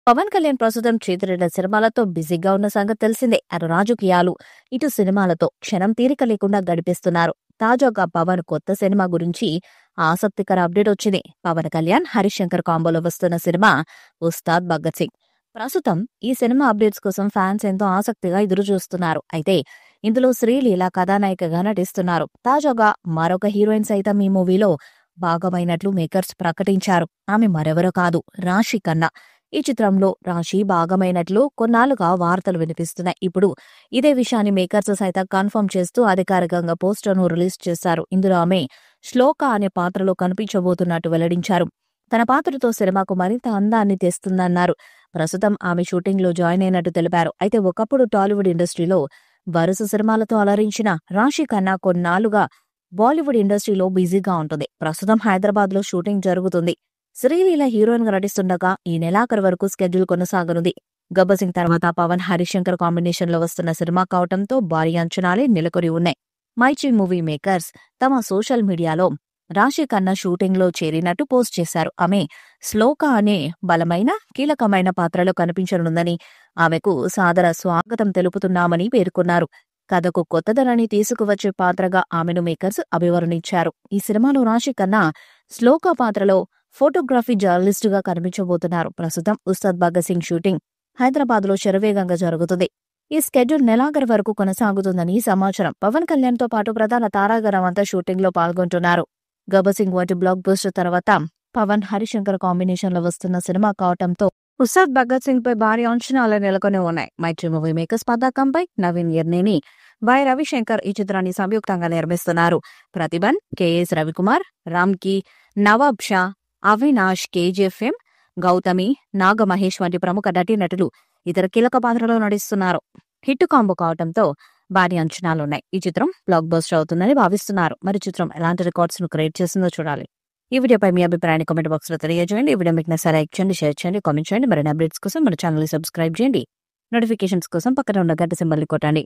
పవన్ కళ్యాణ్ ప్రస్తుతం చేతిరెడ్డ సినిమాలతో బిజీగా ఉన్న సంగతి తెలిసిందే. అటు రాజకీయాలు, ఇటు సినిమాలతో క్షణం తీరిక లేకుండా గడిపిస్తున్నారు. తాజాగా పవన్ కొత్త సినిమా గురించి ఆసక్తికర అప్డేట్ వచ్చింది. పవన్ కళ్యాణ్, హరీష్ శంకర్ కాంబోలో వస్తున్న సినిమా ఉస్తాద్ భగత్ సింగ్. ప్రస్తుతం ఈ సినిమా అప్డేట్స్ కోసం ఫ్యాన్స్ ఎంతో ఆసక్తిగా ఎదురుచూస్తున్నారు. అయితే ఇందులో శ్రీలీల కథానాయికగా నటిస్తున్నారు. తాజాగా మరొక హీరోయిన్ సైతం ఈ మూవీలో భాగమైనట్లు మేకర్స్ ప్రకటించారు. ఆమె మరెవరో కాదు, రాశి ఖన్నా. ఈ చిత్రంలో రాశి భాగమైనట్లు కొన్నాళ్లుగా వార్తలు వినిపిస్తున్నాయి. ఇప్పుడు ఇదే విషయాన్ని మేకర్స్ సైతం కన్ఫర్మ్ చేస్తూ అధికారికంగా పోస్టర్ను రిలీజ్ చేశారు. ఇందులో ఆమె శ్లోక అనే పాత్రలో కనిపించబోతున్నట్టు వెల్లడించారు. తన పాత్రతో సినిమాకు మరింత అందాన్ని తెస్తుందన్నారు. ప్రస్తుతం ఆమె షూటింగ్లో జాయిన్ అయినట్టు తెలిపారు. అయితే ఒకప్పుడు టాలీవుడ్ ఇండస్ట్రీలో వరుస సినిమాలతో అలరించిన రాశి ఖన్నా కొన్నాళ్లుగా బాలీవుడ్ ఇండస్ట్రీలో బిజీగా ఉంటుంది. ప్రస్తుతం హైదరాబాద్లో షూటింగ్ జరుగుతుంది. శ్రీలీల హీరోయిన్ గా నటిస్తుండగా ఈ నెలాఖరు వరకు స్కెడ్యూల్ కొనసాగనుంది. గబ్బర్ సింగ్ తర్వాత పవన్, హరీష్ శంకర్ కాంబినేషన్ లో వస్తున్న సినిమా కావటంతో భారీ అంచనాలే నెలకొని ఉన్నాయి. మైత్రి మూవీ మేకర్స్ తమ సోషల్ మీడియాలో రాశి ఖన్నా షూటింగ్ లో చేరినట్టు పోస్ట్ చేశారు. ఆమె శ్లోక అనే బలమైన, కీలకమైన పాత్రలో కనిపించనుందని, ఆమెకు సాదర స్వాగతం తెలుపుతున్నామని పేర్కొన్నారు. కథకు కొత్తదనాన్ని తీసుకువచ్చే పాత్రగా ఆమెను మేకర్స్ అభివర్ణించారు. ఈ సినిమాలో రాశి ఖన్నా శ్లోక పాత్రలో ఫోటోగ్రఫీ జర్నలిస్టుగా కనిపించబోతున్నారు. ప్రస్తుతం ఉస్తాద్ భగత్ సింగ్ షూటింగ్ హైదరాబాద్ లో శరవేగంగా జరుగుతుంది. ఈ స్కెడ్యూల్ నెలాఖరు వరకు కొనసాగుతుందని సమాచారం. పవన్ కళ్యాణ్ తో పాటు ప్రధాన తారాగణం అంతా షూటింగ్ లో పాల్గొంటున్నారు. గబ్బర్ సింగ్ వంటి బ్లాక్ బస్టర్ తర్వాత పవన్, హరీష్ శంకర్ కాంబినేషన్ లో వస్తున్న సినిమా కావటంతో ఉస్తాద్ భగత్ సింగ్ పై భారీ అంచనాలు నెలకొని ఉన్నాయి. మైత్రి మూవీ మేకర్స్ పతాకంపై నవీన్ ఎర్నేని, వై రవిశంకర్ ఈ చిత్రాన్ని సంయుక్తంగా నిర్మిస్తున్నారు. ప్రతిభన్, కెఎస్ రవికుమార్, రామ్కి, నవాబ్ షా, అవినాష్, కేజీఎఫ్ఎం, గౌతమి, నాగమహేష్ వంటి ప్రముఖ నటీనటులు ఇతర కీలక పాత్రలో నటిస్తున్నారు. హిట్ కాంబో కావడంతో భారీ అంచనాలున్నాయి. ఈ చిత్రం బ్లాక్ బస్టర్ అవుతుందని భావిస్తున్నారు. మరి చిత్రం ఎలాంటి రికార్డ్స్ ను క్రియేట్ చేస్తుందో చూడాలి. ఈ వీడియోపై మీ అభిప్రాయాన్ని కామెంట్ బాక్స్ లో తెలియజేయండి. ఈ వీడియో మీకు నచ్చితే లైక్ చేయండి, షేర్ చేయండి, కామెంట్ చేయండి. మరిన్ని అప్డేట్స్ కోసం మన ఛానల్ ని సబ్స్క్రైబ్ చేయండి. నోటిఫికేషన్స్ కోసం పక్కన ఉన్న గంట సింబల్ ని కొట్టండి.